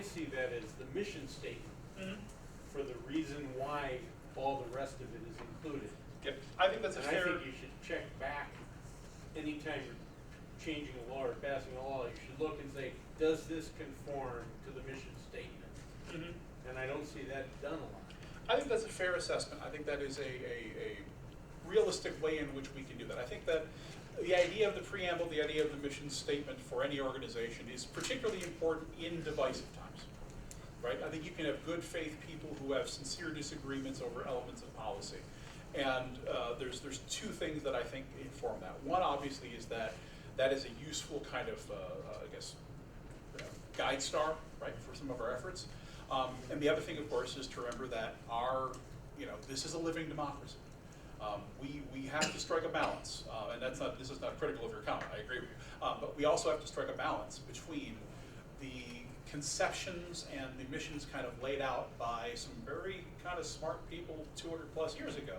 see that as the mission statement for the reason why all the rest of it is included. Yep. I think that's a fair. I think you should check back anytime you're changing a law or passing a law. You should look and say, does this conform to the mission statement? And I don't see that done a lot. I think that's a fair assessment. I think that is a realistic way in which we can do that. I think that the idea of the preamble, the idea of the mission statement for any organization is particularly important in divisive times, right? I think you can have good faith people who have sincere disagreements over elements of policy. And there's two things that I think inform that. One, obviously, is that is a useful kind of, I guess, guide star, right, for some of our efforts. And the other thing, of course, is to remember that this is a living democracy. We have to strike a balance, and this is not critical of your comment, I agree with you, but we also have to strike a balance between the conceptions and the missions kind of laid out by some very kind of smart people 200 plus years ago,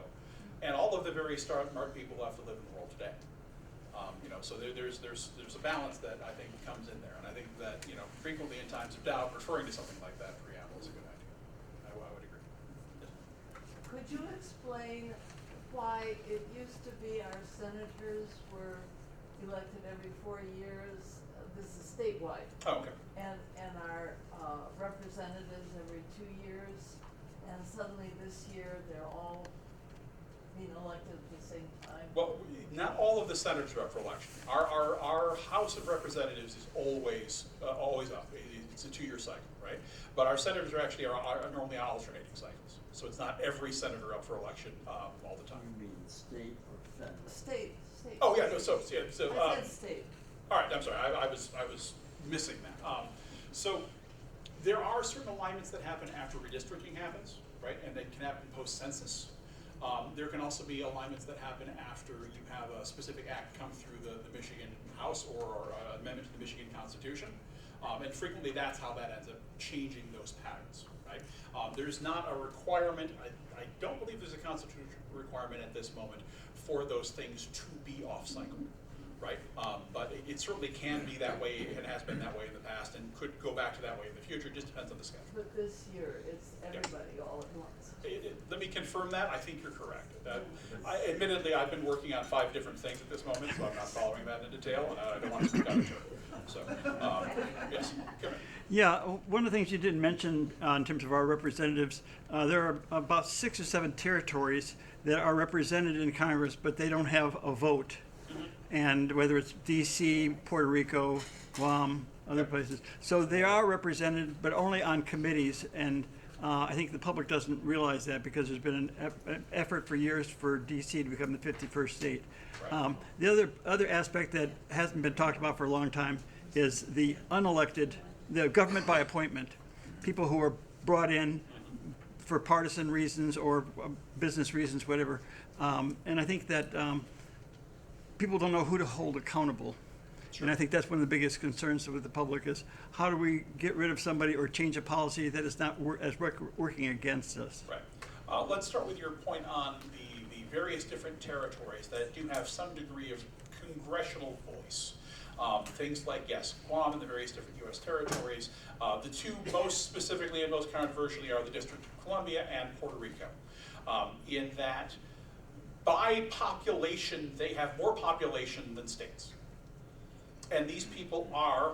and all of the very smart people who have to live in the world today. So there's a balance that I think comes in there, and I think that frequently in times of doubt, referring to something like that preamble is a good idea. I would agree. Yes. Could you explain why it used to be our senators were elected every 4 years? This is statewide. Oh, okay. And our representatives every 2 years, and suddenly this year they're all being elected at the same time. Well, not all of the senators are up for election. Our House of Representatives is always up. It's a 2-year cycle, right? But our senators are actually are normally on alternating cycles. So it's not every senator up for election all the time. You mean state or federal? State. Oh yeah, no. So I said state. All right, I'm sorry. I was missing that. So there are certain alignments that happen after redistricting happens, right? And they can happen post-census. There can also be alignments that happen after you have a specific act come through the Michigan House or an amendment to the Michigan Constitution. And frequently that's how that ends up changing those patterns, right? There's not a requirement, I don't believe there's a constitutional requirement at this moment for those things to be off-cycle, right? But it certainly can be that way and has been that way in the past and could go back to that way in the future. It just depends on the schedule. But this year, it's everybody all at once. Let me confirm that. I think you're correct. Admittedly, I've been working on 5 different things at this moment, so I'm not following that in detail, and I don't want to speak out of turn. So, yes, come in. Yeah, one of the things you didn't mention in terms of our representatives, there are about 6 or 7 territories that are represented in Congress, but they don't have a vote. And whether it's D.C., Puerto Rico, Guam, other places. So they are represented, but only on committees, and I think the public doesn't realize that because there's been an effort for years for D.C. to become the 51st state. Right. The other aspect that hasn't been talked about for a long time is the unelected, the government by appointment, people who are brought in for partisan reasons or business reasons, whatever. And I think that people don't know who to hold accountable. Sure. And I think that's one of the biggest concerns with the public is how do we get rid of somebody or change a policy that is not working against us? Right. Let's start with your point on the various different territories that do have some degree of congressional voice. Things like, yes, Guam and the various different U.S. territories. The 2 most specifically and most controversially are the District of Columbia and Puerto Rico. In that, by population, they have more population than states. And these people are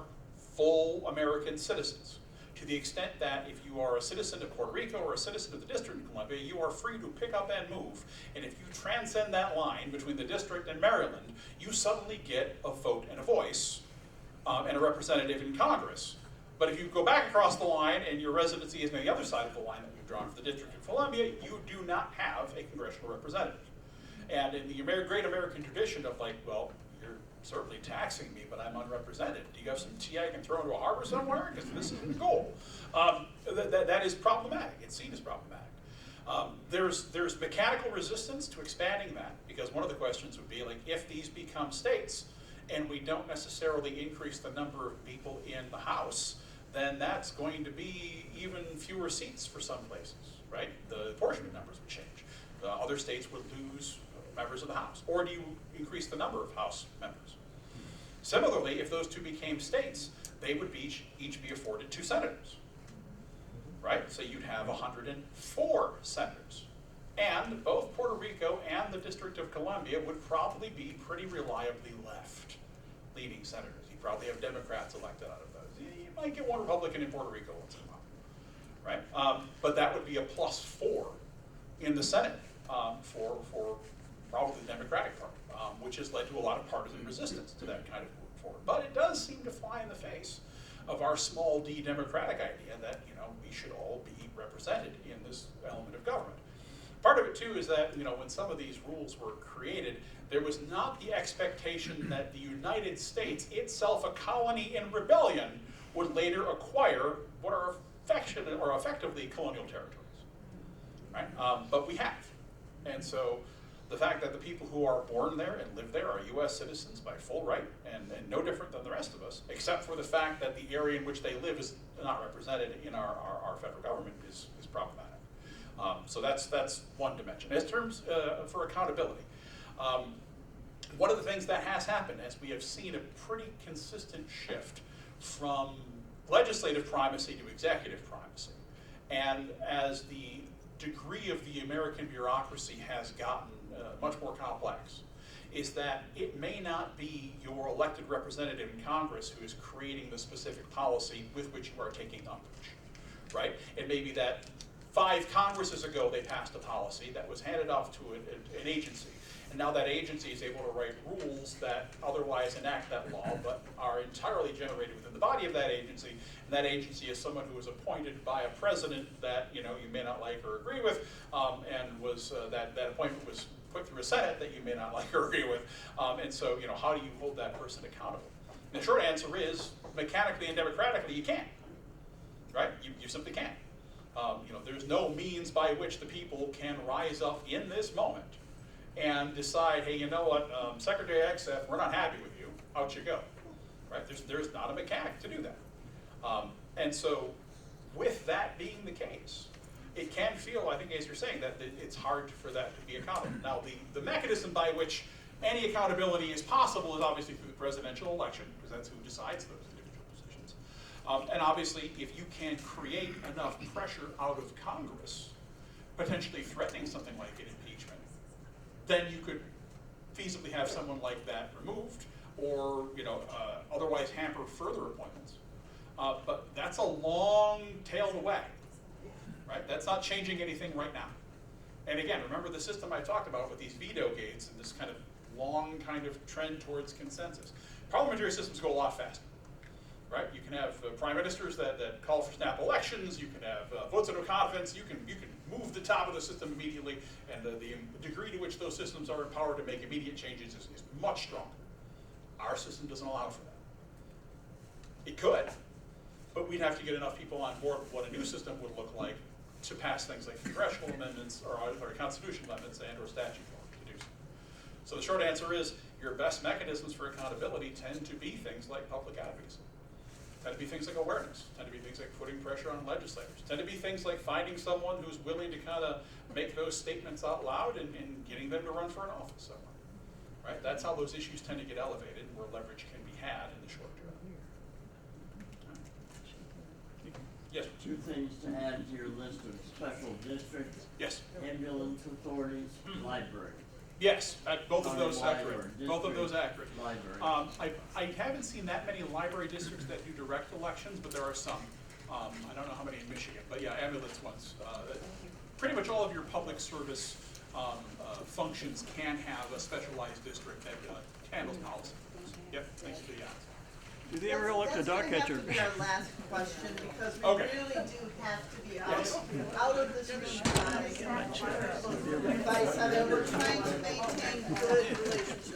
full American citizens. To the extent that if you are a citizen of Puerto Rico or a citizen of the District of Columbia, you are free to pick up and move. And if you transcend that line between the District and Maryland, you suddenly get a vote and a voice and a representative in Congress. But if you go back across the line and your residency is on the other side of the line that we've drawn for the District of Columbia, you do not have a congressional representative. And in the great American tradition of like, well, you're certainly taxing me, but I'm unrepresented. Do you have some tea I can throw into a harbor somewhere? Because this isn't the goal. That is problematic. It's seen as problematic. There's mechanical resistance to expanding that, because one of the questions would be like, if these become states and we don't necessarily increase the number of people in the House, then that's going to be even fewer seats for some places, right? The apportionment numbers would change. Other states would lose members of the House. Or do you increase the number of House members? Similarly, if those 2 became states, they would each be afforded 2 senators. right? So you'd have 104 senators. And both Puerto Rico and the District of Columbia would probably be pretty reliably left-leaning senators. You'd probably have Democrats elected out of those. You might get one Republican in Puerto Rico once in a while, right? But that would be a +4 in the Senate for probably the Democratic Party, which has led to a lot of partisan resistance to that kind of move forward. But it does seem to fly in the face of our small d democratic idea that, you know, we should all be represented in this element of government. Part of it too is that, you know, when some of these rules were created, there was not the expectation that the United States, itself a colony in rebellion, would later acquire what are effectively colonial territories, right? But we have, and so the fact that the people who are born there and live there are U.S. citizens by full right and no different than the rest of us, except for the fact that the area in which they live is not represented in our federal government is problematic. So that's one dimension. As terms for accountability, one of the things that has happened is we have seen a pretty consistent shift from legislative primacy to executive primacy. And as the degree of the American bureaucracy has gotten much more complex, is that it may not be your elected representative in Congress who is creating the specific policy with which you are taking umbrage, right? It may be that 5 Congresses ago they passed a policy that was handed off to an agency, and now that agency is able to write rules that otherwise enact that law, but are entirely generated within the body of that agency, and that agency is someone who was appointed by a president that, you know, you may not like or agree with, and was that appointment was put through a Senate that you may not like or agree with, and so, you know, how do you hold that person accountable? And the short answer is, mechanically and democratically, you can't, right? You simply can't. You know, there's no means by which the people can rise up in this moment and decide, hey, you know what, Secretary XF, we're not happy with you, out you go, right? There's not a mechanic to do that. And so with that being the case, it can feel, I think as you're saying, that it's hard for that to be accountable. Now the mechanism by which any accountability is possible is obviously through the presidential election, because that's who decides those individual positions. And obviously, if you can create enough pressure out of Congress, potentially threatening something like an impeachment, then you could feasibly have someone like that removed, or, you know, otherwise hamper further appointments. But that's a long tail to wag, right? That's not changing anything right now. And again, remember the system I talked about with these veto gates and this kind of long kind of trend towards consensus. Parliamentary systems go a lot faster, right? You can have prime ministers that call for snap elections. You can have votes of no confidence. You can move the top of the system immediately, and the degree to which those systems are empowered to make immediate changes is much stronger. Our system doesn't allow for that. It could, but we'd have to get enough people on board with what a new system would look like to pass things like congressional amendments or constitutional amendments and or statute law to do so. So the short answer is your best mechanisms for accountability tend to be things like public advocacy. Tend to be things like awareness, tend to be things like putting pressure on legislators, tend to be things like finding someone who's willing to kind of make those statements out loud and getting them to run for an office somewhere, right? That's how those issues tend to get elevated, where leverage can be had in the short term. Yes? 2 things to add to your list of special districts. Yes. Ambulance authorities, library. Yes, both of those accurate. Library, Both of those accurate. Library. I haven't seen that many library districts that do direct elections, but there are some. I don't know how many in Michigan, but yeah, ambulance ones. Pretty much all of your public service functions can have a specialized district that handles policy. Yep, thanks for the answer. Do they ever elect a dog catcher? That's gonna have to be our last question, because we Okay. really do have to be Yes. out of this room by 7. We're trying to maintain good relations